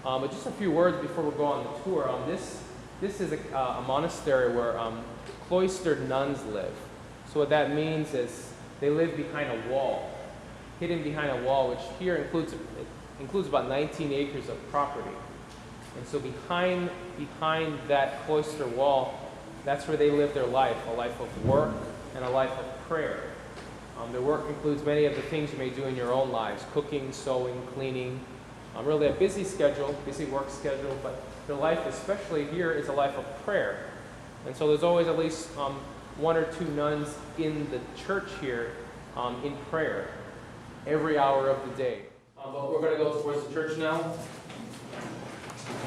But just a few words before we go on the tour. This is a monastery where cloistered nuns live. So what that means is they live behind a wall, hidden behind a wall, which here includes about 19 acres of property. And so behind that cloister wall, that's where they live their life, a life of work and a life of prayer. Their work includes many of the things you may do in your own lives: cooking, sewing, cleaning. Really a busy work schedule, but their life, especially here, is a life of prayer. And so there's always at least one or two nuns in the church here in prayer every hour of the day. But we're going to go towards the church now.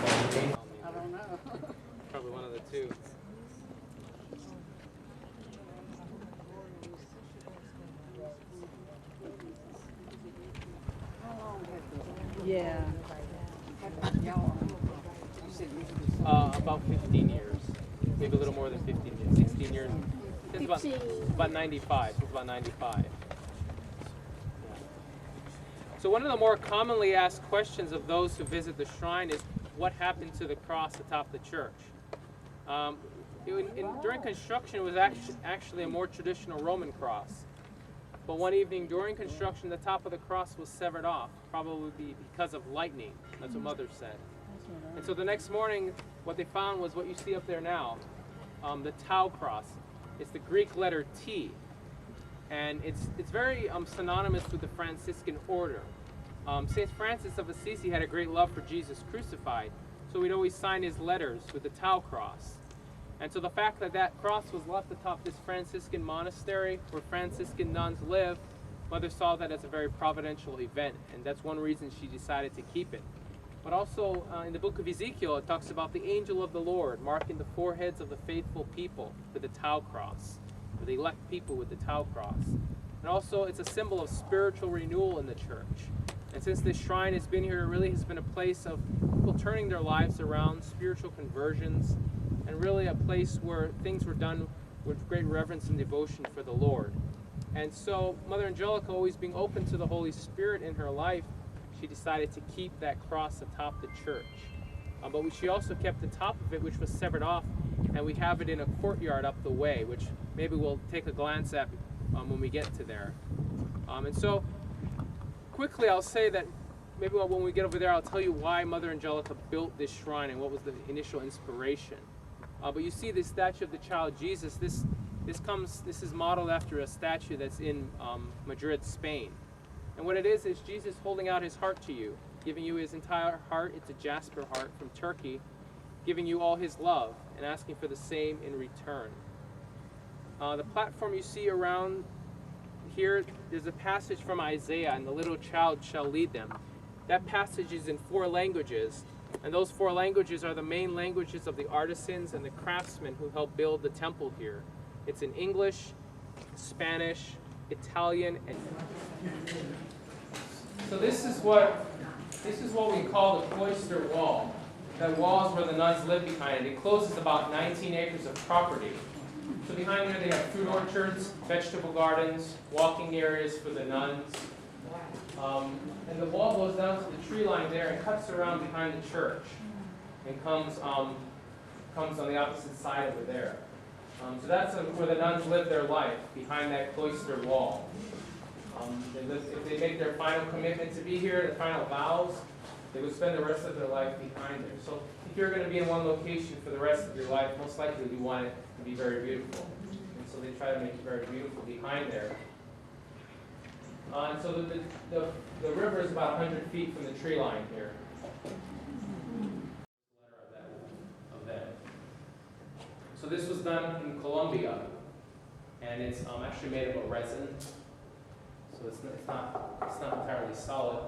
I don't know. Probably one of the two. Yeah. About 15 years. Maybe a little more than 15 years. 16 years. It's about 95. It's about 95. Yeah. So one of the more commonly asked questions of those who visit the shrine is, what happened to the cross atop the church? During construction, it was actually a more traditional Roman cross. But one evening during construction, the top of the cross was severed off, probably because of lightning. That's what Mother said. And so the next morning, what they found was what you see up there now, the Tau cross. It's the Greek letter T, and it's very synonymous with the Franciscan order. Saint Francis of Assisi had a great love for Jesus crucified, so we'd always sign his letters with the Tau cross. And so the fact that that cross was left atop this Franciscan monastery where Franciscan nuns live, Mother saw that as a very providential event, and that's one reason she decided to keep it. But also in the book of Ezekiel, it talks about the angel of the Lord marking the foreheads of the faithful people with the Tau cross, or the elect people with the Tau cross. And also it's a symbol of spiritual renewal in the church. And since this shrine has been here, it really has been a place of people turning their lives around, spiritual conversions, and really a place where things were done with great reverence and devotion for the Lord. And so Mother Angelica, always being open to the Holy Spirit in her life, she decided to keep that cross atop the church. But she also kept the top of it, which was severed off, and we have it in a courtyard up the way, which maybe we'll take a glance at when we get to there. And so quickly I'll say that maybe when we get over there, I'll tell you why Mother Angelica built this shrine and what was the initial inspiration. But you see this statue of the child Jesus. This is modeled after a statue that's in Madrid, Spain. And what it is Jesus holding out his heart to you, giving you his entire heart. It's a jasper heart from Turkey, giving you all his love and asking for the same in return. The platform you see around here, there's a passage from Isaiah, and the little child shall lead them. That passage is in 4 languages, and those 4 languages are the main languages of the artisans and the craftsmen who helped build the temple here. It's in English, Spanish, Italian, and so this is what we call the cloister wall. That wall is where the nuns live behind it. It closes about 19 acres of property. So behind here they have fruit orchards, vegetable gardens, walking areas for the nuns. And the wall goes down to the tree line there and cuts around behind the church and comes on the opposite side over there. So that's where the nuns live their life, behind that cloister wall. If they make their final commitment to be here, the final vows, they would spend the rest of their life behind there. So if you're going to be in one location for the rest of your life, most likely you want it to be very beautiful. And so they try to make it very beautiful behind there. And so the river is about 100 feet from the tree line here. Of that. So this was done in Colombia, and it's actually made of a resin. So it's not entirely solid.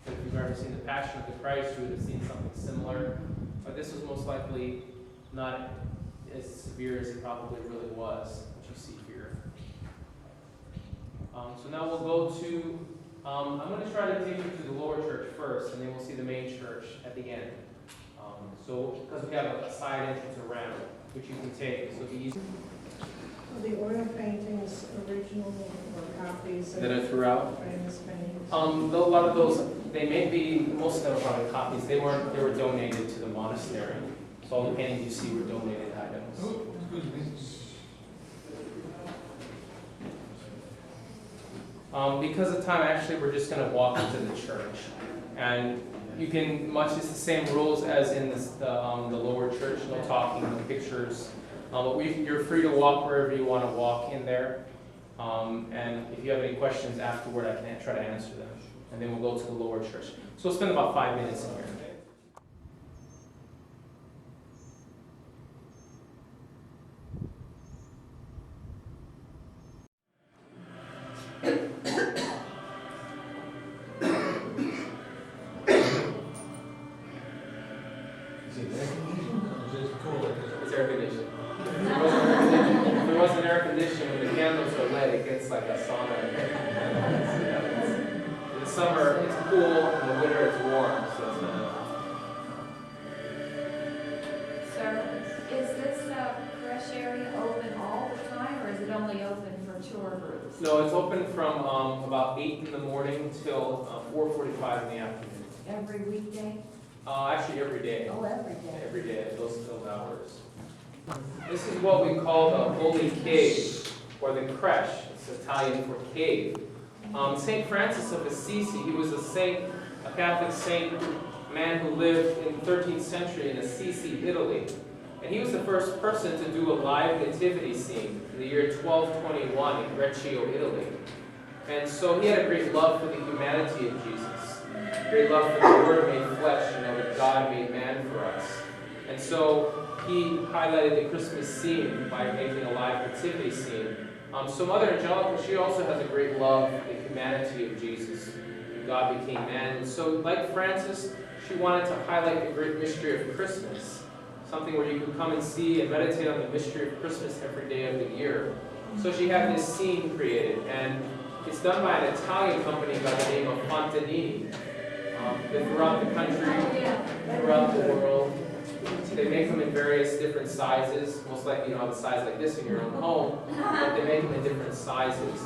If you've ever seen the Passion of the Christ, you would have seen something similar. But this was most likely not as severe as it probably really was, which you see here. So now we'll go to, I'm going to try to take you to the lower church first, and then we'll see the main church at the end. So, because we have a side entrance around, which you can take, so it'll be easy. The oil paintings, original or copies of That are throughout. famous paintings? A lot of those, they may be, most of them are probably copies. They were donated to the monastery. So all the paintings you see were donated items. Because of time, actually, we're just going to walk into the church. And you can, it's the same rules as in the lower church, no talking, no pictures. But you're free to walk wherever you want to walk in there. And if you have any questions afterward, I can try to answer them. And then we'll go to the lower church. So we'll spend about 5 minutes in here. It's air conditioned. If it wasn't air conditioned, when the candles are lit, it gets like a sauna. In the summer, it's cool. In the winter, it's warm. So it's Sir, is this creche area open all the time, or is it only open for tour groups? No, it's open from about 8 in the morning till 4:45 in the afternoon. Every weekday? Actually, every day. Oh, every day. Every day at those hours. This is what we call the Holy Cave, or the creche. It's Italian for cave. St. Francis of Assisi, he was a saint, a Catholic saint, man who lived in the 13th century in Assisi, Italy. And he was the first person to do a live nativity scene in the year 1221 in Reggio, Italy. And so he had a great love for the humanity of Jesus, great love for the Word made flesh, that God made man for us. And so he highlighted the Christmas scene by making a live nativity scene. So Mother Angelica, she also has a great love for the humanity of Jesus. God became man. And so, like Francis, she wanted to highlight the great mystery of Christmas, something where you can come and see and meditate on the mystery of Christmas every day of the year. So she had this scene created, and it's done by an Italian company by the name of Fontanini. They're throughout the country, throughout the world. They make them in various different sizes. Most likely you don't have a size like this in your own home, but they make them in different sizes.